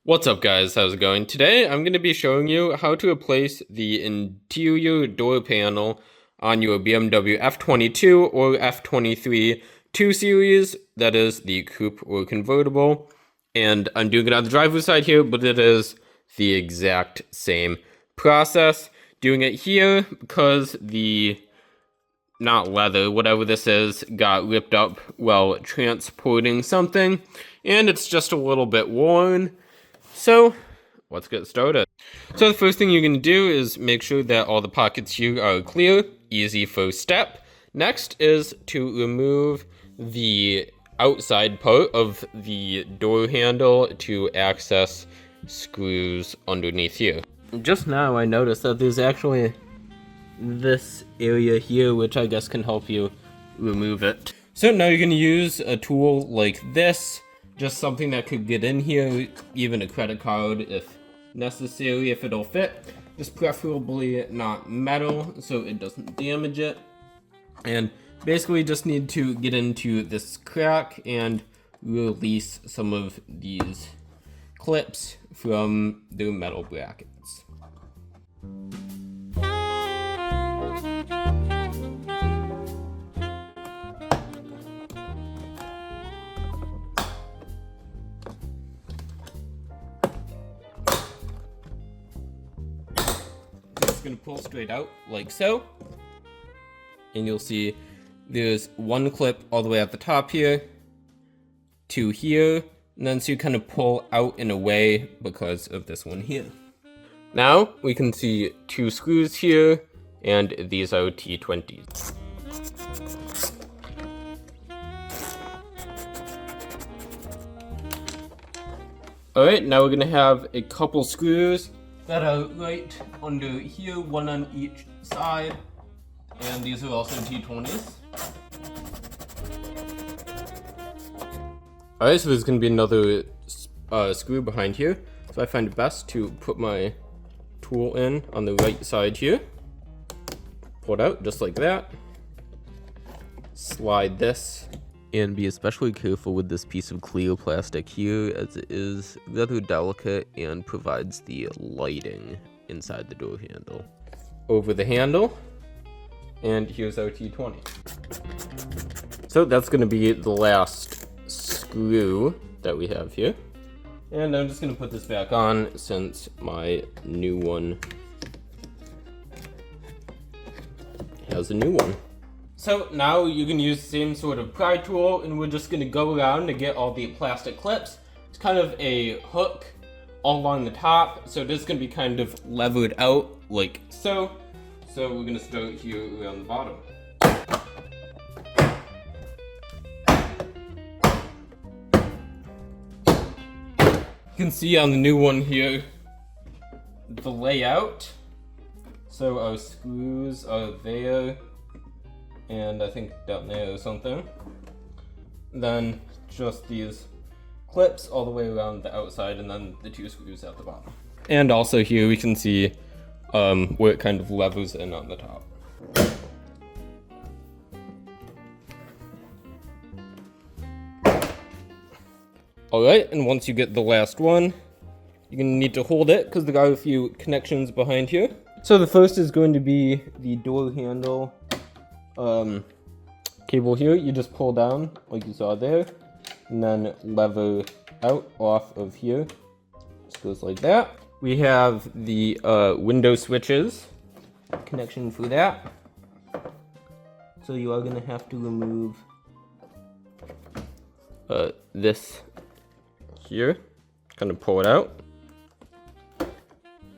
What's up guys, how's it going? Today I'm going to be showing you how to replace the interior door panel on your BMW F22 or F23 2 Series, that is the coupe or convertible. And I'm doing it on the driver's side here, but it is the exact same process. Doing it here because the leather, whatever this is, got ripped up while transporting something, and it's just a little bit worn. So let's get started. So the first thing you're going to do is make sure that all the pockets here are clear. Easy first step. Next is to remove the outside part of the door handle to access screws underneath here. Just now I noticed that there's actually this area here, which I guess can help you remove it. So now you're going to use a tool like this. Just something that could get in here, even a credit card if necessary, if it'll fit. Just preferably not metal so it doesn't damage it. And basically just need to get into this crack and release some of these clips from the metal brackets. Going to pull straight out like so, and you'll see there's one clip all the way at the top here, two here, and then so you kind of pull out and away because of this one here. Now we can see two screws here, and these are T20s. Alright, now we're going to have a couple screws that are right under here, one on each side, and these are also T20s. Alright, so there's going to be another screw behind here, so I find it best to put my tool in on the right side here, pull it out just like that, slide this, and be especially careful with this piece of clear plastic here, as it is rather delicate and provides the lighting inside the door handle. Over the handle, and here's our T20. So that's going to be the last screw that we have here. And I'm just going to put this back on since my new one has a new one. So now you can use the same sort of pry tool, and we're just going to go around to get all the plastic clips. It's kind of a hook all along the top, so it is going to be kind of levered out like so. So we're going to start here around the bottom. You can see on the new one here the layout. So our screws are there, and I think down there or something. Then just these clips all the way around the outside, and then the two screws at the bottom. And also here we can see where it kind of levers in on the top. Alright, and once you get the last one, you're going to need to hold it because there are a few connections behind here. So the first is going to be the door handle cable here. You just pull down like you saw there, and then lever out off of here. Just goes like that. We have the window switches connection for that. So you are going to have to remove this here, kind of pull it out.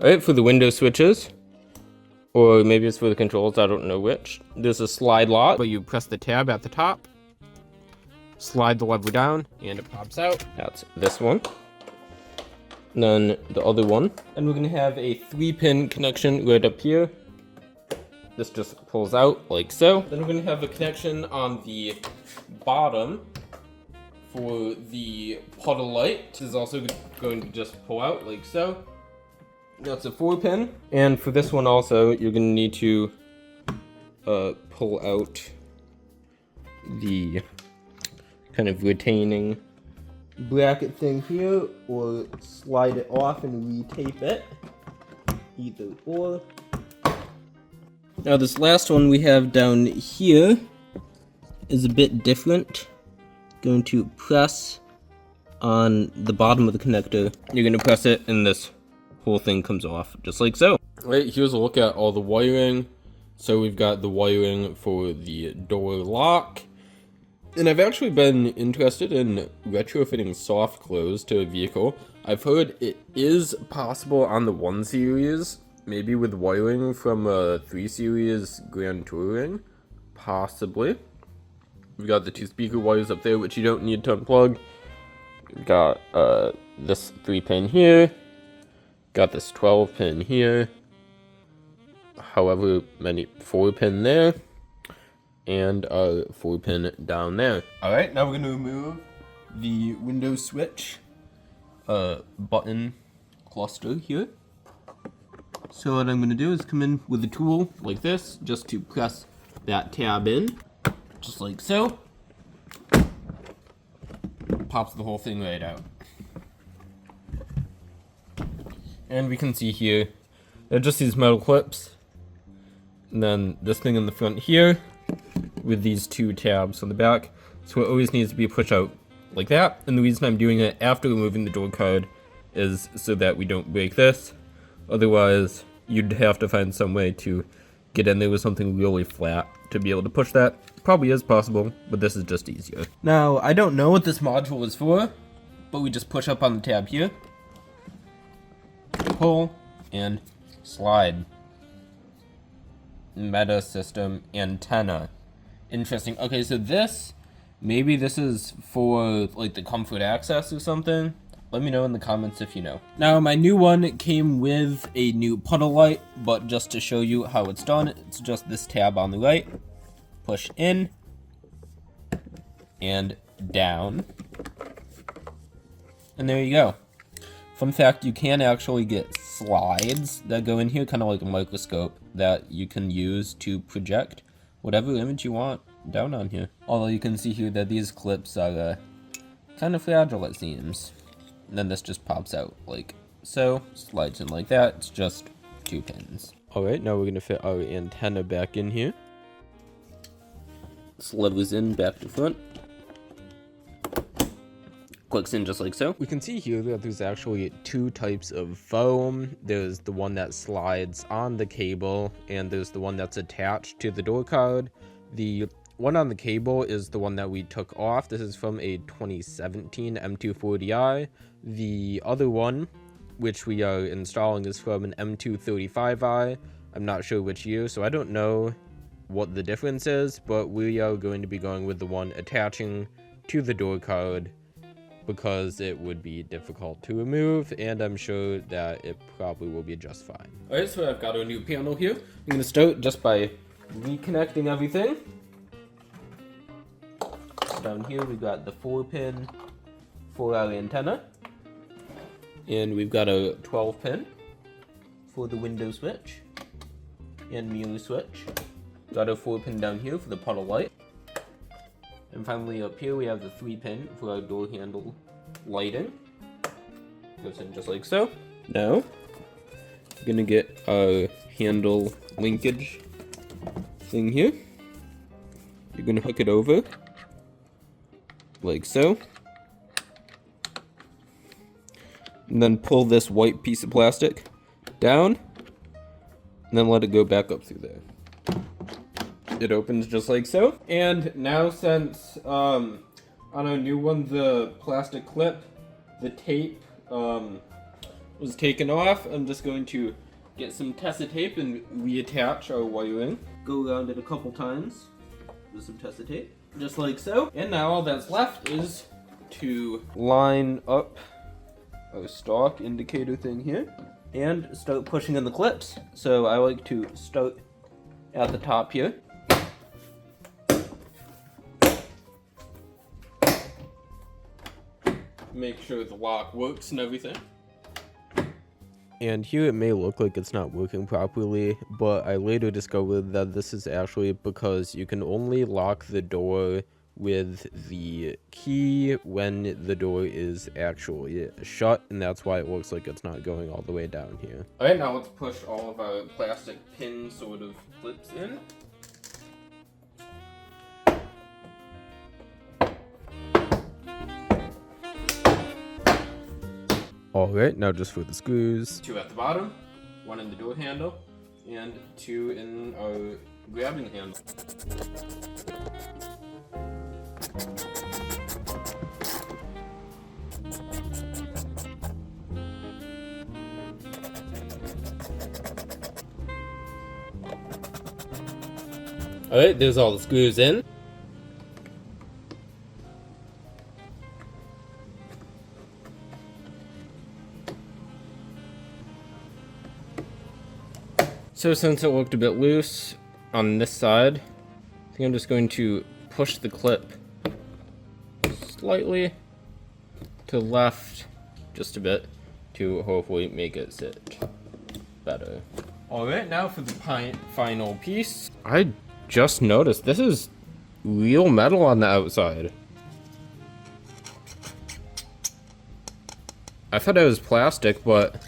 Alright, for the window switches, or maybe it's for the controls, I don't know which. There's a slide lock, but you press the tab at the top, slide the lever down, and it pops out. That's this one. And then the other one. And we're gonna have a 3-pin connection right up here. This just pulls out like so. Then we're gonna have a connection on the bottom for the puddle light. This is also going to just pull out like so. That's a 4-pin. And for this one also, you're going to need to pull out the kind of retaining bracket thing here, or slide it off and retape it. Either or. Now this last one we have down here is a bit different. Going to press on the bottom of the connector. You're going to press it and this whole thing comes off, just like so. Alright, here's a look at all the wiring. So we've got the wiring for the door lock. And I've actually been interested in retrofitting soft close to a vehicle. I've heard it is possible on the 1 Series, maybe with wiring from a 3 Series Grand Touring, possibly. We've got the 2 speaker wires up there, which you don't need to unplug. We've got this 3-pin here, got this 12-pin here, however many 4-pin there, and a 4-pin down there. Alright, now we're going to remove the window switch button cluster here. So what I'm going to do is come in with a tool like this, just to press that tab in, just like so. Pops the whole thing right out. And we can see here, they're just these metal clips. And then this thing in the front here, with these 2 tabs on the back. So it always needs to be pushed out like that. And the reason I'm doing it after removing the door card is so that we don't break this. Otherwise, you'd have to find some way to get in there with something really flat to be able to push that. Probably is possible, but this is just easier. Now, I don't know what this module is for, but we just push up on the tab here, pull, and slide. Meta system antenna. Interesting. Okay, so maybe this is for like the comfort access or something. Let me know in the comments if you know. Now, my new one came with a new puddle light, but just to show you how it's done, it's just this tab on the right. Push in and down. And there you go. Fun fact, you can actually get slides that go in here, kind of like a microscope, that you can use to project whatever image you want down on here. Although you can see here that these clips are kind of fragile, it seems. And then this just pops out like so, slides in like that. It's just 2 pins. Alright, now we're going to fit our antenna back in here. Slivers in back to front. Clicks in just like so. We can see here that there's actually 2 types of foam. There's the one that slides on the cable, and there's the one that's attached to the door card. The one on the cable is the one that we took off. This is from a 2017 M240i. The other one, which we are installing, is from an M235i. I'm not sure which year, so I don't know what the difference is, but we are going to be going with the one attaching to the door card because it would be difficult to remove, and I'm sure that it probably will be just fine. Alright, so I've got a new panel here. I'm going to start just by reconnecting everything. So down here we've got the 4-pin for our antenna, and we've got a 12-pin for the window switch and mirror switch. Got a 4-pin down here for the puddle light. And finally up here we have the 3-pin for our door handle lighting. Goes in just like so. Now, we're gonna get our handle linkage thing here. You're gonna hook it over, like so. And then pull this white piece of plastic down, and then let it go back up through there. It opens just like so. And now, since on our new one the plastic clip, the tape was taken off, I'm just going to get some Tesa tape and reattach our wiring. Go around it a couple times with some Tesa tape, just like so. And now all that's left is to line up our stock indicator thing here and start pushing in the clips. So I like to start at the top here. Make sure the lock works and everything. And here it may look like it's not working properly, but I later discovered that this is actually because you can only lock the door with the key when the door is actually shut, and that's why it looks like it's not going all the way down here. Alright, now let's push all of our plastic pin sort of clips in. Alright, now just for the screws. 2 at the bottom, 1 in the door handle, and 2 in our grabbing handle. Alright, there's all the screws in. So since it looked a bit loose on this side, I think I'm just going to push the clip slightly to the left, just a bit, to hopefully make it sit better. Alright, now for the final piece. I just noticed this is real metal on the outside. I thought it was plastic, but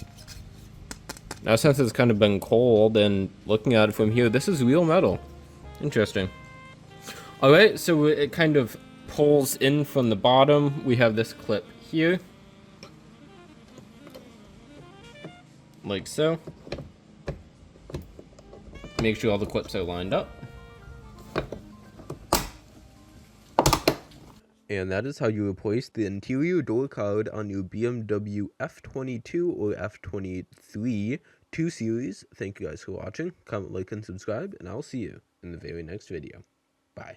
now since it's kind of been cold and looking at it from here, this is real metal. Interesting. Alright, so it kind of pulls in from the bottom. We have this clip here. Like so. Make sure all the clips are lined up. And that is how you replace the interior door card on your BMW F22 or F23 2 Series. Thank you guys for watching. Comment, like, and subscribe, and I'll see you in the very next video. Bye.